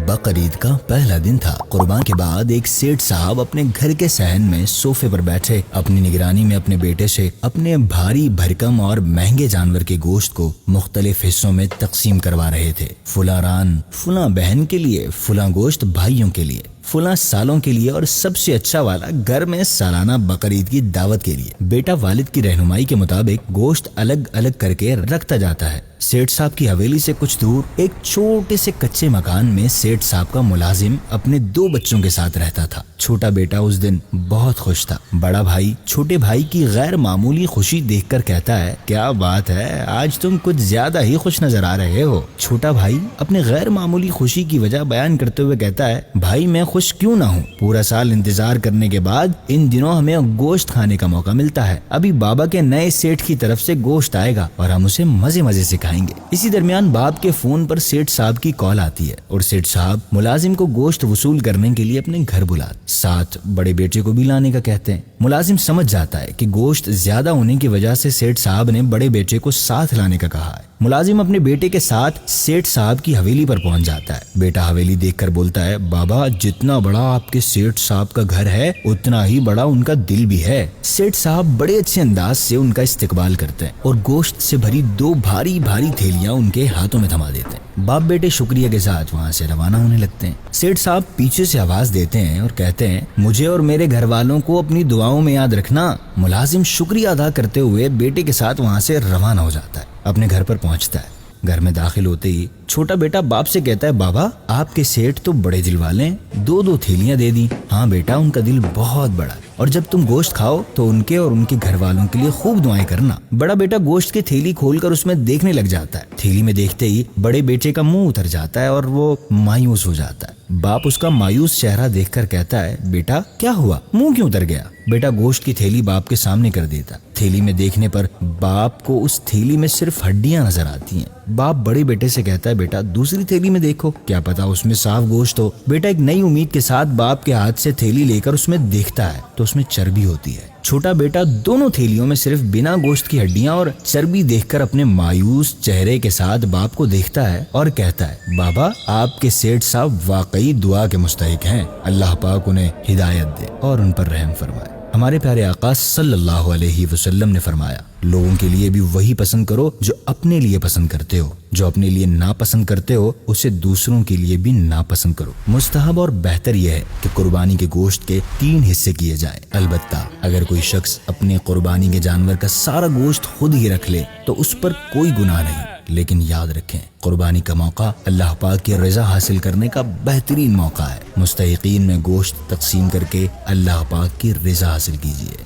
بقرعید کا پہلا دن تھا۔ قربان کے بعد ایک سیٹھ صاحب اپنے گھر کے صحن میں صوفے پر بیٹھے اپنی نگرانی میں اپنے بیٹے سے اپنے بھاری بھرکم اور مہنگے جانور کے گوشت کو مختلف حصوں میں تقسیم کروا رہے تھے۔ فلاں ران فلاں بہن کے لیے، فلاں گوشت بھائیوں کے لیے، فلاں سالوں کے لیے، اور سب سے اچھا والا گھر میں سالانہ بقرعید کی دعوت کے لیے۔ بیٹا والد کی رہنمائی کے مطابق گوشت الگ الگ کر کے رکھتا جاتا ہے۔ سیٹھ صاحب کی حویلی سے کچھ دور ایک چھوٹے سے کچے مکان میں سیٹھ صاحب کا ملازم اپنے 2 بچوں کے ساتھ رہتا تھا۔ چھوٹا بیٹا اس دن بہت خوش تھا۔ بڑا بھائی چھوٹے بھائی کی غیر معمولی خوشی دیکھ کر کہتا ہے، کیا بات ہے، آج تم کچھ زیادہ ہی خوش نظر آ رہے ہو۔ چھوٹا بھائی اپنے غیر معمولی خوشی کی وجہ بیان کرتے ہوئے کہتا ہے، بھائی میں خوش کیوں نہ ہوں، پورا سال انتظار کرنے کے بعد ان دنوں ہمیں گوشت کھانے کا موقع ملتا ہے۔ ابھی بابا کے نئے سیٹھ کی طرف سے گوشت آئے گا اور ہم اسے مزے مزے سے کھائیں گے۔ اسی درمیان باپ کے فون پر سیٹھ صاحب کی کال آتی ہے اور سیٹھ صاحب ملازم کو گوشت وصول کرنے کے لیے اپنے گھر بلاتے، ساتھ بڑے بیٹے کو بھی لانے کا کہتے ہیں۔ ملازم سمجھ جاتا ہے کہ گوشت زیادہ ہونے کی وجہ سے سیٹھ صاحب نے بڑے بیٹے کو ساتھ لانے کا کہا ہے۔ ملازم اپنے بیٹے کے ساتھ سیٹھ صاحب کی حویلی پر پہنچ جاتا ہے۔ بیٹا حویلی دیکھ کر بولتا ہے، بابا جتنا بڑا آپ کے سیٹھ صاحب کا گھر ہے اتنا ہی بڑا ان کا دل بھی ہے۔ سیٹھ صاحب بڑے اچھے انداز سے ان کا استقبال کرتے ہیں اور گوشت سے بھری 2 بھاری بھاری تھیلیاں ان کے ہاتھوں میں تھما دیتے ہیں۔ باپ بیٹے شکریہ کے ساتھ وہاں سے روانہ ہونے لگتے ہیں۔ سیٹھ صاحب پیچھے سے آواز دیتے ہیں اور کہتے ہیں، مجھے اور میرے گھر والوں کو اپنی دعاؤں میں یاد رکھنا۔ ملازم شکریہ ادا کرتے ہوئے بیٹے کے ساتھ وہاں سے روانہ ہو جاتا ہے، اپنے گھر پر پہنچتا ہے۔ گھر میں داخل ہوتے ہی چھوٹا بیٹا باپ سے کہتا ہے، بابا آپ کے سیٹھ تو بڑے دل والے ہیں، 2 تھیلیاں دے دی۔ ہاں بیٹا، ان کا دل بہت بڑا ہے، اور جب تم گوشت کھاؤ تو ان کے اور ان کے گھر والوں کے لیے خوب دعائیں کرنا۔ بڑا بیٹا گوشت کی تھیلی کھول کر اس میں دیکھنے لگ جاتا ہے۔ تھیلی میں دیکھتے ہی بڑے بیٹے کا منہ اتر جاتا ہے اور وہ مایوس ہو جاتا ہے۔ باپ اس کا مایوس چہرہ دیکھ کر کہتا ہے، بیٹا کیا ہوا، منہ کیوں اتر گیا؟ بیٹا گوشت کی تھیلی باپ کے سامنے کر دیتا۔ تھیلی میں دیکھنے پر باپ کو اس تھیلی میں صرف ہڈیاں نظر آتی ہیں۔ باپ بڑے بیٹے سے کہتا ہے، بیٹا دوسری تھیلی میں دیکھو، کیا پتا اس میں صاف گوشت ہو۔ بیٹا ایک نئی امید کے ساتھ باپ کے ہاتھ سے تھیلی لے کر اس میں دیکھتا ہے تو اس میں چربی ہوتی ہے۔ چھوٹا بیٹا دونوں تھیلیوں میں صرف بنا گوشت کی ہڈیاں اور چربی دیکھ کر اپنے مایوس چہرے کے ساتھ باپ کو دیکھتا ہے اور کہتا ہے، بابا آپ کے سیٹھ صاحب واقعی دعا کے مستحق ہیں، اللہ پاک انہیں ہدایت دے اور ان پر رحم فرمائے۔ ہمارے پیارے آقا صلی اللہ علیہ وسلم نے فرمایا، لوگوں کے لیے بھی وہی پسند کرو جو اپنے لیے پسند کرتے ہو، جو اپنے لیے ناپسند کرتے ہو اسے دوسروں کے لیے بھی ناپسند کرو۔ مستحب اور بہتر یہ ہے کہ قربانی کے گوشت کے 3 حصے کیے جائیں۔ البتہ اگر کوئی شخص اپنے قربانی کے جانور کا سارا گوشت خود ہی رکھ لے تو اس پر کوئی گناہ نہیں، لیکن یاد رکھیں قربانی کا موقع اللہ پاک کی رضا حاصل کرنے کا بہترین موقع ہے۔ مستحقین میں گوشت تقسیم کر کے اللہ پاک کی رضا حاصل کیجیے۔